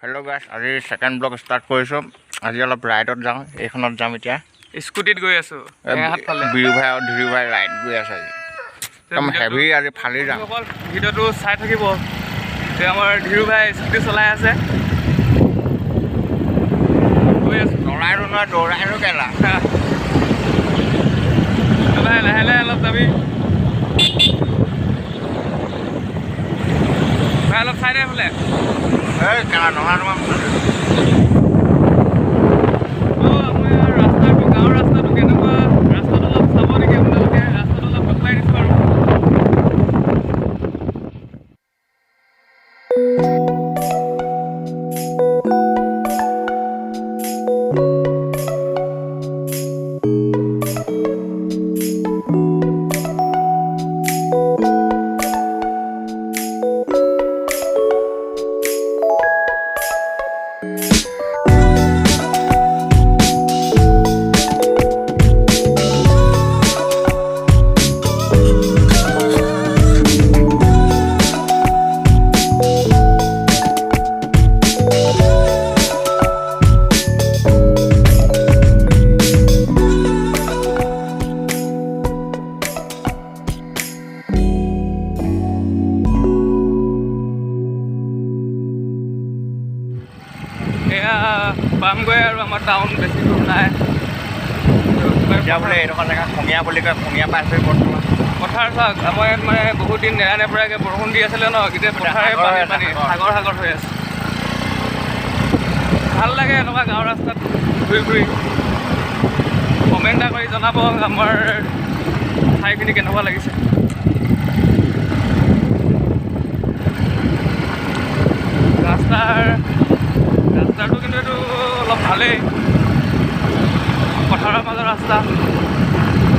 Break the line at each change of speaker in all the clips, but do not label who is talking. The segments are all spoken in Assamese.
हेलो गाइस আজি সেকেন্ড ব্লগ স্টাर्ट কৰিছো আজি অলপ ৰাইডত যাওঁ এইখনত যাম এতিয়া
স্কুটিত গৈ আছো হাতফালে
বিৰু ভাই আৰু ধৰি ভাই ৰাইড গৈ আছে আজি একদম হেভি আজি ফালি যাম
অকল ভিডিওটো চাই থাকিব তে আমাৰ ধীৰু ভাই স্কুটি চলাই আছে গৈ আছো
দৌৰাইনো কেলা
ভাই লাহে লাহে অলপ যাবি ভাই অলপ চাই দে বোলে
এই কেলা নহয় পামগৈ আৰু আমাৰ টাউন বেছি দূৰ নাই এতিয়া বোলে এইডোখৰ জেগা খমীয়া বুলি কয় খমীয়া পাইছে বৰ্তমান
পথাৰ চাওক আমাৰ ইয়াত মানে বহুত দিন নেৰানেপেৰাকৈ বৰষুণ দি আছিলে ন এতিয়া পথাৰে পানী সাগৰ হৈ আছে ভাল লাগে এনেকুৱা গাঁৱৰ ৰাস্তাত ঘূৰি ঘূৰি কমেণ্ট এটা কৰি জনাব আমাৰ ঠাইখিনি কেনেকুৱা লাগিছে ৰাস্তাটো কিন্তু এইটো অলপ ভালেই পথাৰৰ মাজৰ ৰাস্তা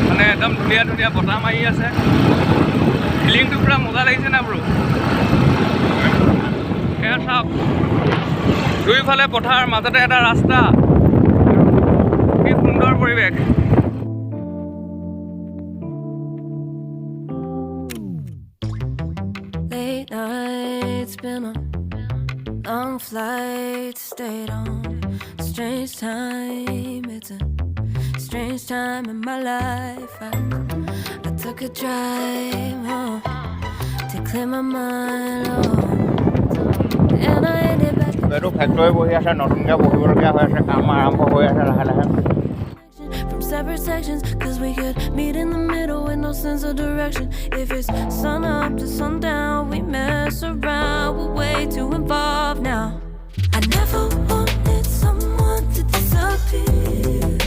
মানে একদম ধুনীয়া ধুনীয়া বতাহ মাৰি আছে ফিলিংটো পূৰা মজা লাগিছে না ব্ৰো এয়া চাওক দুইফালে পথাৰ মাজতে এটা ৰাস্তা কি সুন্দৰ পৰিৱেশ
Long flight stayed on strange time. It's a strange time in my life. I took a drive home to clear my mind. And I ended back.
এইটো ফেক্টৰী বহি আছে নতুনকৈ বহিবলগীয়া হৈ আছে কাম আৰম্ভ হৈ আছে লাহে লাহে
From separate sections, cause we could meet in the middle with no sense of direction. If it's sun up to sundown, we mess around. We're way too involved now. I never wanted someone to disappear,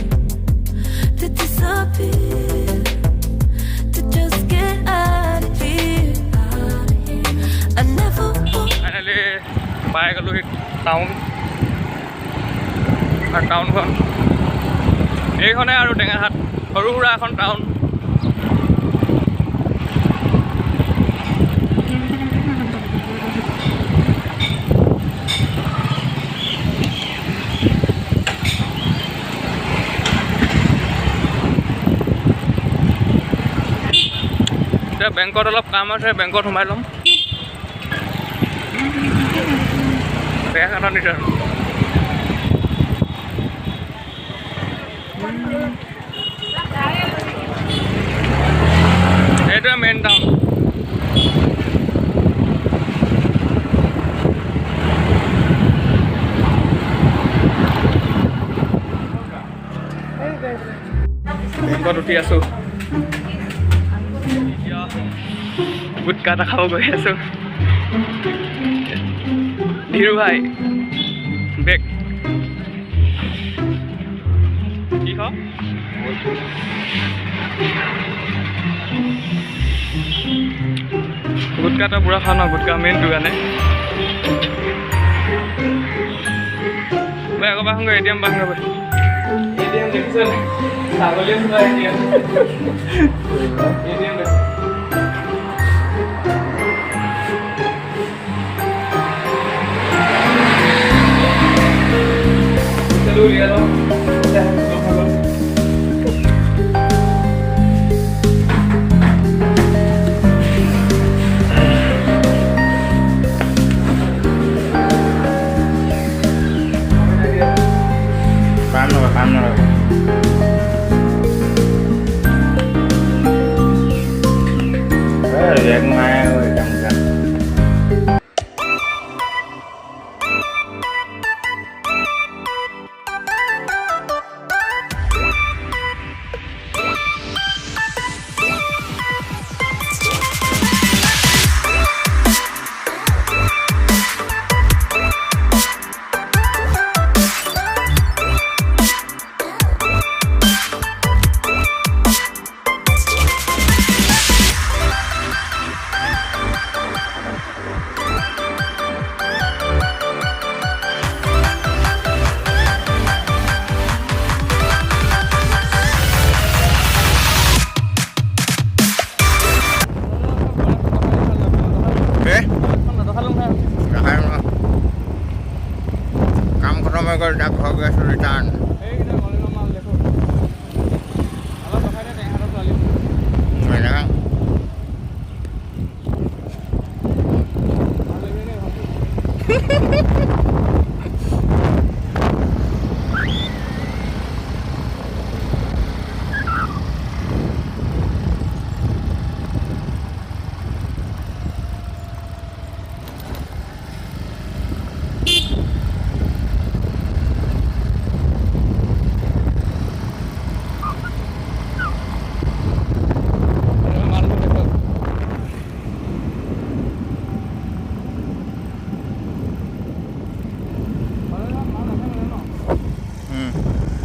to just get out of here. I never wanted.
Finally, পাই গ'লো টাউনখন এইখনে আৰু টেঙাহাট সৰু সুৰা এখন টাউন এতিয়া বেংকত অলপ কাম আছে বেংকত সোমাই ল'ম বেংক এটা নিছে এইটোৱে মেইন টাউন বেংকত উঠি আছো গুটকা এটা খাব গৈ আছো ধীৰু ভাই বেগ কি খাওঁ গুটকা এটা পুৰা খাওঁ ন গুটকা মেইনটো কাৰণে মই আগৰ পৰা আহোঁগৈ এ টি এম পাহোঁগৈ এ টি এম দেখিছে ছাগলীয়ে চলাই এ টি এম Lihat
মই ঘৰ গৈ আছোঁ ৰিটাৰ্ণ
এইকেইটা কলেজৰ মাল দেখো অলপ ৰখাই দে টেঙাহাটৰ ছোৱালী
এনেকা
ভাল লাগিলে দেই ভালটো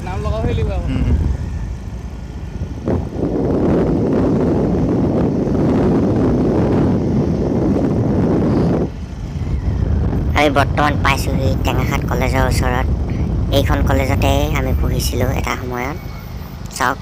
নাম লগাব লাগিব
আমি বৰ্তমান পাইছোঁহি টেঙাখাট কলেজৰ ওচৰত এইখন কলেজতে আমি পঢ়িছিলোঁ এটা সময়ত চাওক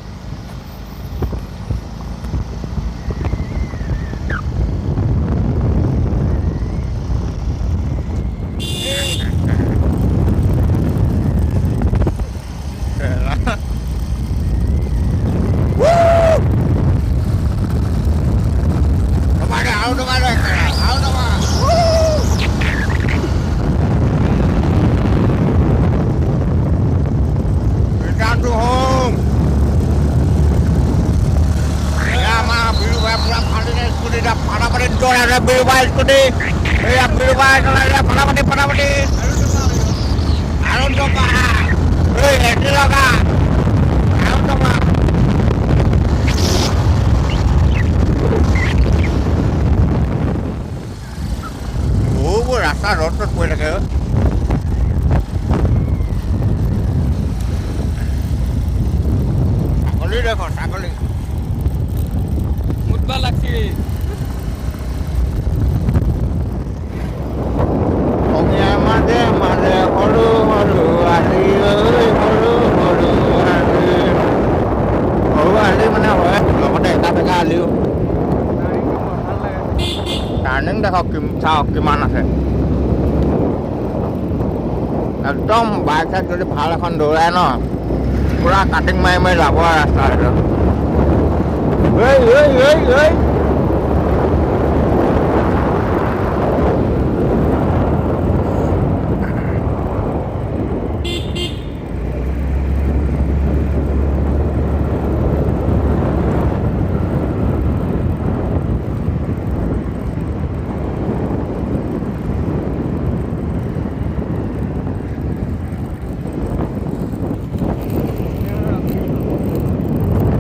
ৰাস্তা ৰ'দ পৰি থাকে ছাগলী দেখো ছাগলী
মুঠবা লাগছি
মাজে মাজে সৰু সৰু আলি সৰু সৰু আলি সৰু আলি মানে হয় লগতে এটা বেকা আলিও
ভাল লাগে
টাৰ্ণিং দেখক চাওক কিমান আছে একদম বাইক চাইক যদি ভাল এখন দৌৰাই ন পুৰা কাটিং মাৰি মাৰি যাব আৰু ৰাস্তা সেইটো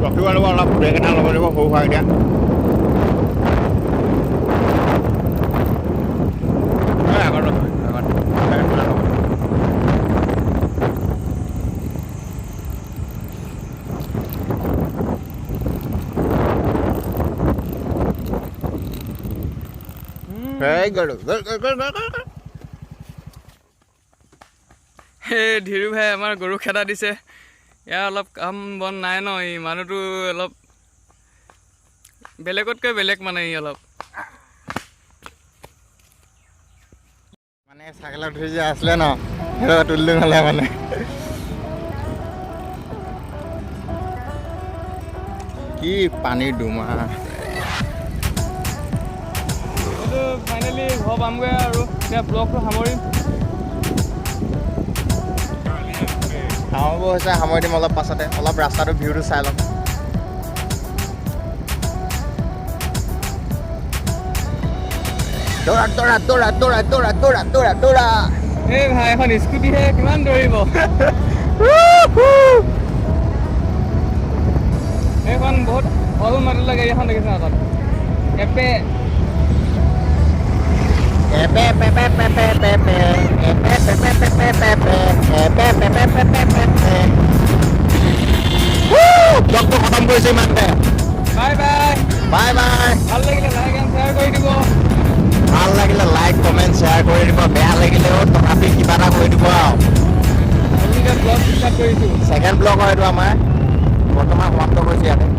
ৰখিব লাগিব অলপ ব্ৰেক এটা ল'ব লাগিব সৰু সুৰা এতিয়া আগত
এই ধীৰু ভাই আমাৰ গৰু খেদা দিছে ইয়াৰ অলপ কাম বন নাই ন এই মানুহটো অলপ বেলেগতকৈ বেলেগ মানে ই অলপ
মানে চাইকেলত ধৰি যে আছিলে ন সেইটো তুলি হ'লে মানে কি পানীৰ দুমাহ
এইটো ফাইনেলি ঘৰ পামগৈ আৰু এতিয়া ব্লগটো সামৰিম
সামৰিব হৈছে সামৰি দিম অলপ পাছতে অলপ ৰাস্তাটো ভিউটো চাই ল'ম দৌৰা দৌৰা দৌৰা দৌৰা দৌৰা দৌৰা দৌৰা দৌৰা
এই ভাই এখন স্কুটিহে কিমান দৌৰিব এইখন বহুত সৰু মাটি লাগে এইখন দেখিছে ন তাত এপে
ব্লগটো খতম কৰিছোঁ ইমানতে
বাই বাই
বাই বাই
ভাল লাগিলে লাইক এণ্ড শ্বেয়াৰ কৰি দিব
ভাল লাগিলে লাইক কমেণ্ট শ্বেয়াৰ কৰি দিব বেয়া লাগিলেও তথাপি কিবা এটা কৰি দিব আৰু
আমি এতিয়া ব্লগ ষ্টাৰ্ট কৰিছোঁ
ছেকেণ্ড ব্লগ হয় এইটো আমাৰ বৰ্তমান সমাপ্ত কৰিছোঁ ইয়াতে